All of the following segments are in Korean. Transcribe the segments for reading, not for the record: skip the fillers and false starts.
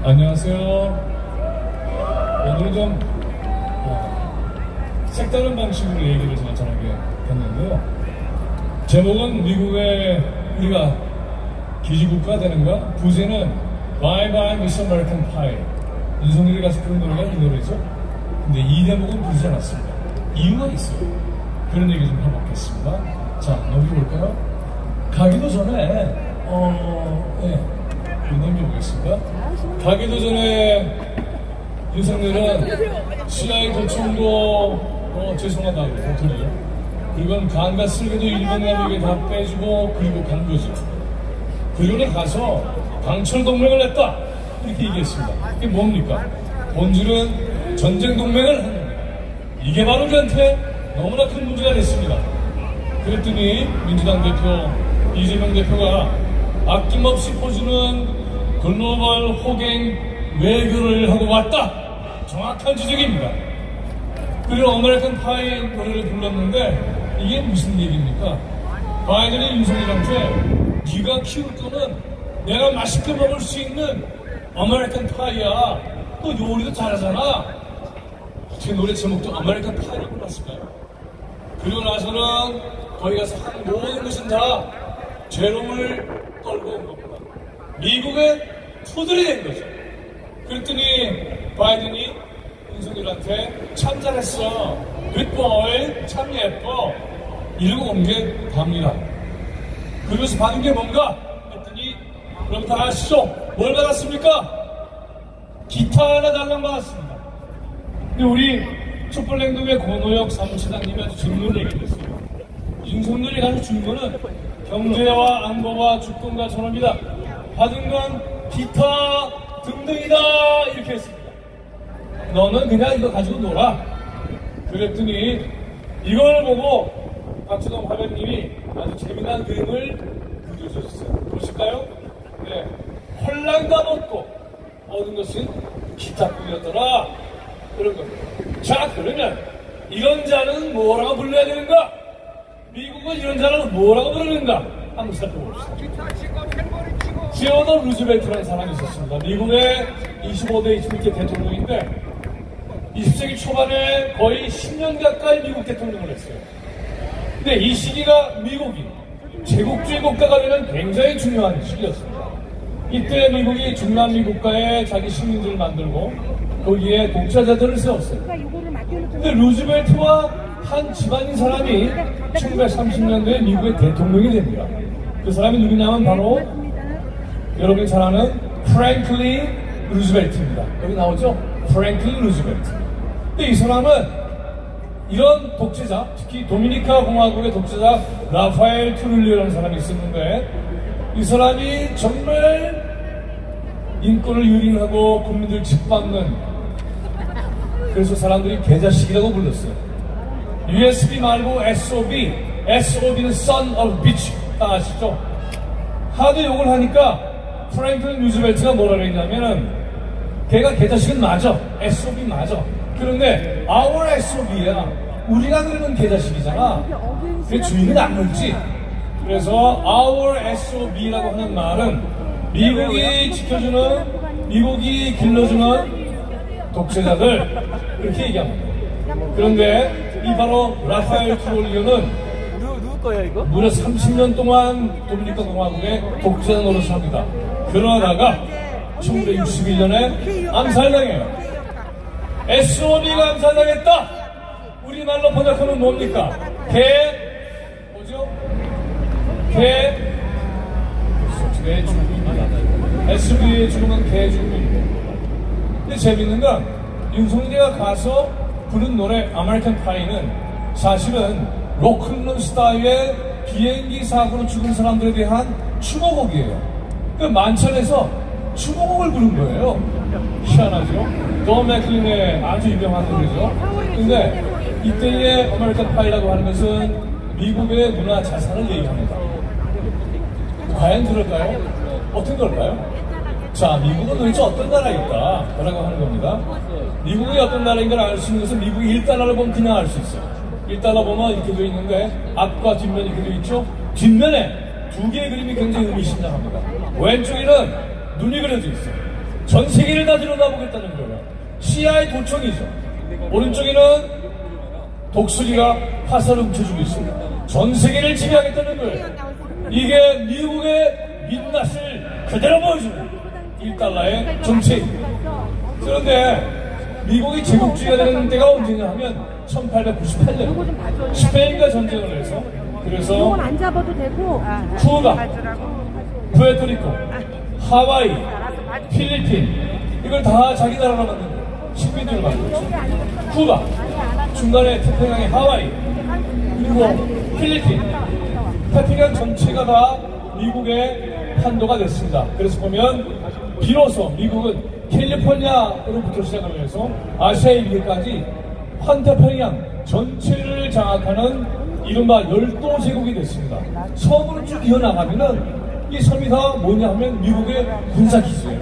안녕하세요. 오늘 좀 색다른 방식으로 얘기를 제가 전하게 했는데요. 제목은 미국의 우리가 기지국가 되는가? 부제는 Bye Bye Miss American Pie. 윤석열이 가서 부른 노래가 이 노래죠. 근데 이 대목은 부르지 않았습니다. 이유가 있어요. 그런 얘기 좀 해보겠습니다. 자, 여기 볼까요? 가기도 전에 넘겨보겠습니다. 가기도 전에 윤석열은 CIA 도청도 죄송하다고 돌려, 그리고 간과 쓸개도 일본에 다 빼주고 그리고 간 거죠. 그리고 가서 강철 동맹을 했다 이렇게 얘기했습니다. 이게 뭡니까? 본질은 전쟁 동맹을 하는 겁니다. 이게 바로 저한테 너무나 큰 문제가 됐습니다. 그랬더니 민주당 대표 이재명 대표가 아낌없이 퍼주는 글로벌 호갱 외교를 하고 왔다. 정확한 지적입니다. 그리고 아메리칸 파이 노래를 불렀는데 이게 무슨 얘기입니까? 바이든이 윤석열한테 네가 키울 거는 내가 맛있게 먹을 수 있는 아메리칸 파이야. 또 요리도 잘하잖아. 어떻게 노래 제목도 아메리칸 파이라고 불렀을까요? 그리고 나서는 거기 가서 한 모든 것은 다 죄로움을 떨고 온 겁니다. 미국의 푸들이 된 거죠. 그랬더니 바이든이 윤석열한테 참 잘했어, 굿보이, 참 예뻐 이러고 온 게 답니다. 그러면서 받은 게 뭔가 했더니 그럼 다 아시죠? 뭘 받았습니까? 기타 하나 달랑 받았습니다. 근데 우리 촛불행동의 고노혁 사무처장님이 아주 중요한 얘기를 했어요. 윤석열이 가진 중요는 경제와 안보와 주권과 전업이다. 받은 건 기타 등등이다 이렇게 했습니다. 너는 그냥 이거 가지고 놀아. 그랬더니 이걸 보고 박주동 화면님이 아주 재미난 그림을 그려주셨어요. 보실까요? 네, 홀랑다 먹고 얻은 것은 기타뿐이었더라 그런 겁니다. 자, 그러면 이런 자는 뭐라고 불러야 되는가? 미국은 이런 자는 뭐라고 부르는가? 한번 살펴봅시다. 시어더 루즈벨트라는 사람이 있었습니다. 미국의 25대 26대 대통령인데 20세기 초반에 거의 10년 가까이 미국 대통령을 했어요. 근데 이 시기가 미국이 제국주의 국가가 되는 굉장히 중요한 시기였습니다. 이때 미국이 중남미 국가에 자기 시민들을 만들고 거기에 독자자들을 세웠어요. 근데 루즈벨트와 한 집안인 사람이 1930년도에 미국의 대통령이 됩니다. 그 사람이 누구냐면 바로 여러분이 잘 아는 프랭클린 루즈벨트입니다. 여기 나오죠? 프랭클린 루즈벨트. 근데 이 사람은 이런 독재자, 특히 도미니카 공화국의 독재자 라파엘 트룰리오라는 사람이 있었는데 이 사람이 정말 인권을 유린하고 국민들 짓밟는, 그래서 사람들이 개자식이라고 불렀어요. USB 말고 SOB, SOB는 Son of Bitch 다 아시죠? 하도 욕을 하니까 프랭클린 루즈벨트가 뭐라 그랬냐면은 걔가 개자식은 맞아, SOB 맞아. 그런데 our SOB야, 우리가 그러는 개자식이잖아. 그 주인은 안 물지. 그래서 our SOB라고 하는 말은 미국이 지켜주는, 미국이 길러주는 독재자들 그렇게 얘기합니다. 그런데 이 바로 라파엘 트롤리오는 누구 거예요 이거? 무려 30년 동안 도미니카 공화국의 독재자 노릇을 합니다. 그러다가 1961년에 암살당해요. SOB가 암살당했다. 우리말로 번역하면 뭡니까? 뭐죠? 죽음입니다. SOB의 죽음은 죽음입니다. 근데 재밌는 건 윤석열이가 가서 부른 노래 아메리칸 파이는 사실은 로큰롤 스타일의 비행기 사고로 죽은 사람들에 대한 추모곡이에요. 그 만천에서 추모곡을 부른 거예요. 희한하죠? 돈 맥클린의 아주 유명한 노래죠. 근데 이때의 아메리칸 파이라고 하는 것은 미국의 문화 자산을 얘기합니다. 과연 그럴까요? 어떤 걸까요? 자, 미국은 도대체 어떤 나라일까? 라고 하는 겁니다. 미국이 어떤 나라인가를 알 수 있는 것은 미국이 1달러를 보면 그냥 알 수 있어요. 1달러 보면 이렇게 되어 있는데 앞과 뒷면이 이렇게 되어 있죠? 뒷면에 두 개의 그림이 굉장히 의미심장합니다. 왼쪽에는 눈이 그려져 있어요. 전 세계를 다 들여다보겠다는 거예요. 시야의 도청이죠. 오른쪽에는 독수리가 화살을 훔쳐주고 있습니다. 전 세계를 지배하겠다는 거예요. 이게 미국의 민낯을 그대로 보여주는 1달러의 정책입니다. 그런데 미국이 제국주의가 되는 때가 언제냐 하면 1898년 스페인과 전쟁을 해서 그래서 안 잡아도 되고 쿠바, 푸에르토리코, 하와이, 필리핀 이걸 다 자기 나라로 만든 거예요. 식민지를 만들었죠. 쿠바, 중간에 태평양의 하와이, 그리고 필리핀, 태평양 전체가 다 미국의 판도가 됐습니다. 그래서 보면 비로소 미국은 캘리포니아로부터 시작하면서 아시아의 미국까지 환태평양 전체를 장악하는 이른바 열도제국이 됐습니다. 섬으로 쭉 이어나가면은 이 섬이 다 뭐냐 하면 미국의 군사기지예요.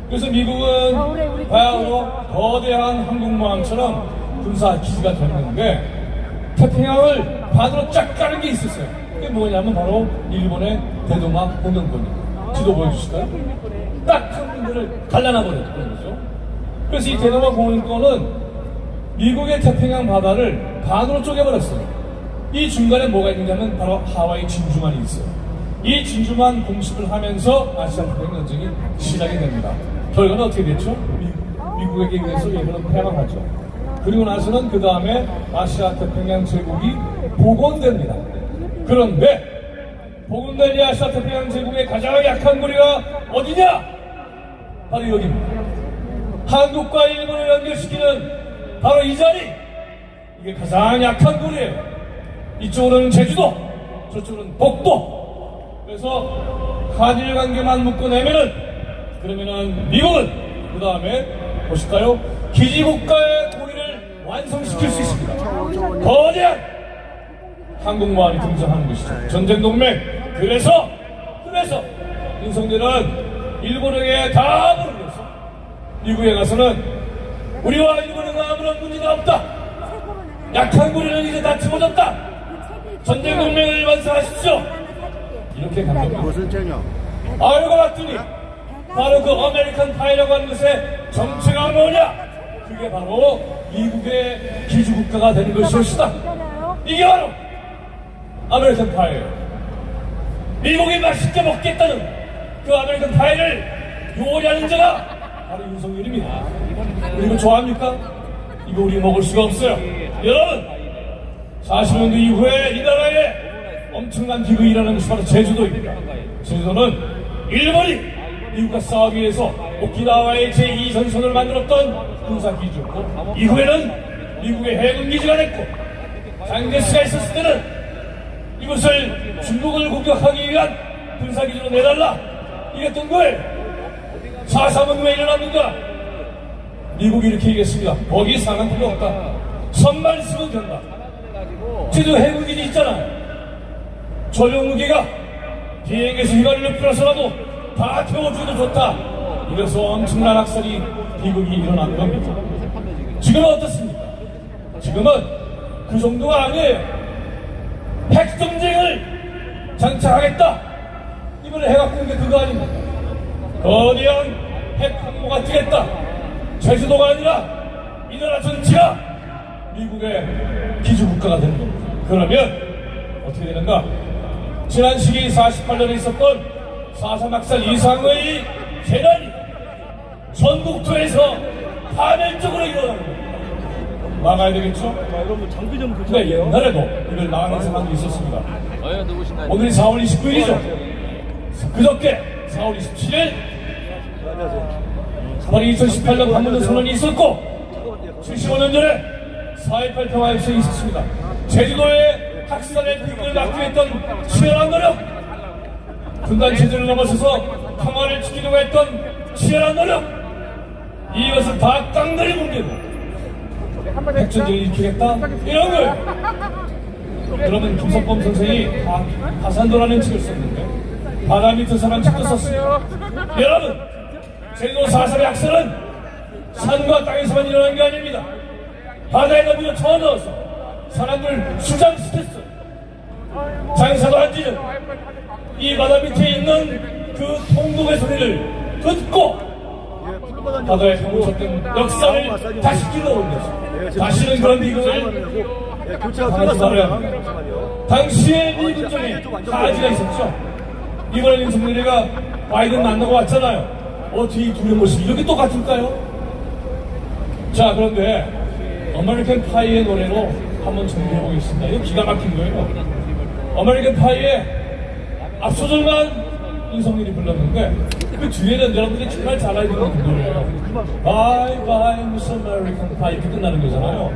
그래서 미국은 바야흐로 거대한 한국모함처럼 군사기지가 됐는데 태평양을 반으로 쫙 까는 게 있었어요. 그게 뭐냐면 바로 일본의 대동아 공영권입니다. 지도 보여주실까요? 딱 한 군데를 갈라놔버렸던 거죠. 그래서 이 대동아 공영권은 미국의 태평양 바다를 반으로 쪼개버렸어요. 이 중간에 뭐가 있느냐면 바로 하와이 진주만이 있어요. 이 진주만 공습을 하면서 아시아 태평양 전쟁이 시작이 됩니다. 결과는 어떻게 됐죠? 미국에게 의해서 일본은 패망하죠. 그리고 나서는 그 다음에 아시아 태평양 제국이 복원됩니다. 그런데 복원된 이 아시아 태평양 제국의 가장 약한 고리가 어디냐? 바로 여기입니다. 한국과 일본을 연결시키는 바로 이 자리! 이게 가장 약한 고리예요. 이쪽으로는 제주도, 저쪽으로는 복도. 그래서 한일 관계만 묶어내면은 그러면은 미국은 그 다음에 보실까요? 기지국가의 고리를 완성시킬 수 있습니다. 거대한 항공모함이 등장하는 것이죠. 전쟁동맹. 그래서 윤석열은 일본에게 다 물어서 미국에 가서는 우리와 일본은 아무런 문제가 없다. 약한 고리는 이제 다 집어졌다. 전쟁동맹을 완성하십시오. 이렇게 간 겁니다. 무슨 책이요? 알고 봤더니 바로 그 아메리칸 파이라고 하는 것의 정체가 뭐냐? 그게 바로 미국의 기주국가가 되는 것이었다. 이게 바로 아메리칸 파이예요. 미국이 맛있게 먹겠다는 그 아메리칸 파이를 요리하는 자가 바로 윤석열입니다. 우리 이거 좋아합니까? 이거 우리 먹을 수가 없어요. 여러분 40년도 이후에 이 나라에 엄청난 기구가 일하는 것이 바로 제주도입니다. 제주도는 일본이 미국과 싸우기 위해서 오키나와의 제2전선을 만들었던 군사기지였고 이후에는 미국의 해군기지가 됐고 장개스가 있었을 때는 이것을 중국을 공격하기 위한 군사기지로 내달라 이랬던 거예요. 4.3은 왜 일어났는가? 미국이 이렇게 얘기했습니다. 거기 상한 필요 없다. 선만 쓰면 된다. 제주 해군기지 있잖아요. 전용무기가 비행에서 휘발유를 풀어서라도 다 태워줘도 좋다. 이래서 엄청난 학살이 미국이 일어난 겁니다. 지금은 어떻습니까? 지금은 그 정도가 아니에요. 핵전쟁을 장착하겠다. 이번에 해갖고 온 게 그거 아닙니까? 거대한 핵항모가 뜨겠다. 제주도가 아니라 이 나라 전체가 미국의 기주국가가 되는 겁니다. 그러면 어떻게 되는가? 지난 시기 48년에 있었던 4.3 학살 이상의 재난이 전국토에서 파멸적으로 일어나는 겁니다. 막아야 되겠죠? 여러분 장비 좀 근데 옛날에도 이걸 막아낸 사람도 있었습니다. 오늘이 4월 29일이죠. 그저께 4월 27일 바로 2018년 반문도 선언이 있었고 75년 전에 4.18 평화협정이 있었습니다. 제주도의 학살의 비극을 막기 했던 치열한 노력, 분단 체제를 넘어서서 평화를 지키려고 했던 치열한 노력, 이것을 다 깡다리 뭉개고 핵전쟁을 일으키겠다 이런 거예요. 여러분 김석범 선생이 하산도라는 책을 썼는데 바다 밑에 사람 책도 썼어요. 여러분 제주도 4.3의 학살은 산과 땅에서만 일어난 게 아닙니다. 바다에다 물려 쳐넣어서 사람들 수장시켰어요. 장사도 안 지는 이 바다 밑에 있는 그 통곡의 소리를 듣고 바다에 멈췄던 역사를 다시 길러올려서 다시는 그런 미국을 당하지 말아야 합니다. 당시에 미국 중에 가지가 있었죠. 이번에 윤석열이가 바이든 만나고 왔잖아요. 어떻게 이 둘의 모습이 이렇게 똑같을까요? 자, 그런데 아메리칸 파이의 노래로 한번 정리해보겠습니다. 이거 기가 막힌 거예요. 아메리칸 파이의 앞소절만 윤석열이 불렀는데 그 뒤에는 여러분들이 정말 잘 알고 있는 노래예요. Bye bye Miss American Pie 이렇게 끝나는 거잖아요.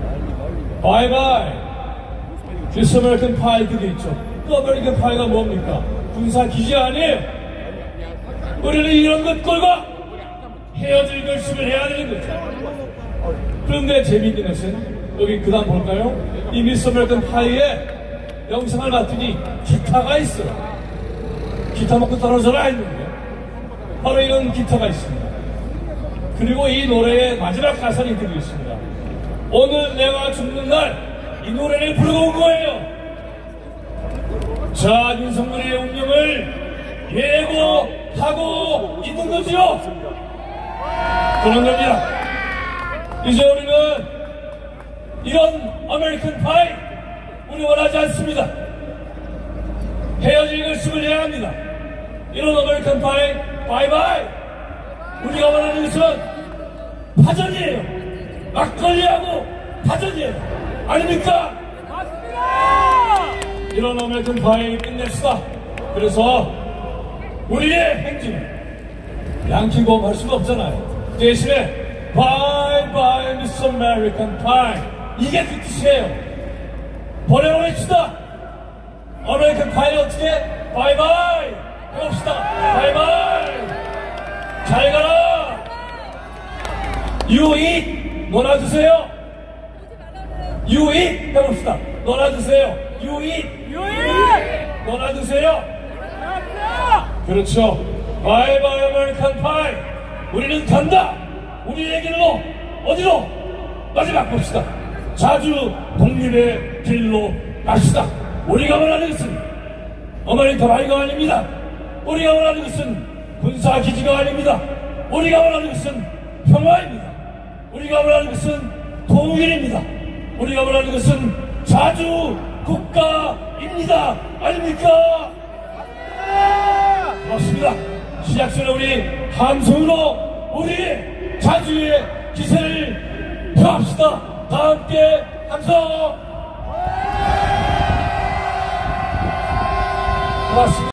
Bye bye Miss American Pie 그게 있죠. 그 아메리칸 파이가 뭡니까? 군사 기지 아니에요. 우리는 이런 것 끌고 헤어질 결심을 해야 되는 거죠. 그런데 재미있는 것은 여기 그 다음 볼까요? 이 미스 아메리칸 파이의 영상을 봤더니 기타가 있어요. 기타 먹고 떨어져라 했는데 바로 이런 기타가 있습니다. 그리고 이 노래의 마지막 가사를 드리겠습니다. 오늘 내가 죽는 날 이 노래를 부르고 온 거예요. 자, 윤석열의 운명을 예고하고 있는 거죠. 그런 겁니다. 이제 우리는 이런 아메리칸 파이 우리 원하지 않습니다. 헤어질 결심을 해야 합니다. 이런 아메리칸 파이 바이바이. 우리가 원하는 것은 파전이에요. 막걸리하고 파전이에요. 아닙니까? 맞습니다. 이런 아메리칸 파이 끝냅시다. 그래서 우리의 행진을 양키고할 수가 없잖아요. 대신에 Bye bye Miss American Pie 이게 그 뜻이에요. 버려버립시다. 아메리칸 파이 어떻게? Bye bye 해봅시다. Bye bye 잘 가라. You eat 놀아주세요. You eat 해봅시다. 놀아주세요. You eat 놀아주세요. 그렇죠. Bye bye American Pie 우리는 간다. 우리의 길로 어디로? 마지막 봅시다. 자주 독립의 길로 갑시다. 우리가 원하는 것은 아메리칸 파이가 아닙니다. 우리가 원하는 것은 군사기지가 아닙니다. 우리가 원하는 것은 평화입니다. 우리가 원하는 것은 통일입니다. 우리가 원하는 것은 자주 국가입니다. 아닙니까? 맞습니다. 시작 전에 우리 함성으로 우리 자주의 기세를 펴합시다. 다 함께 함성. 고맙습니다.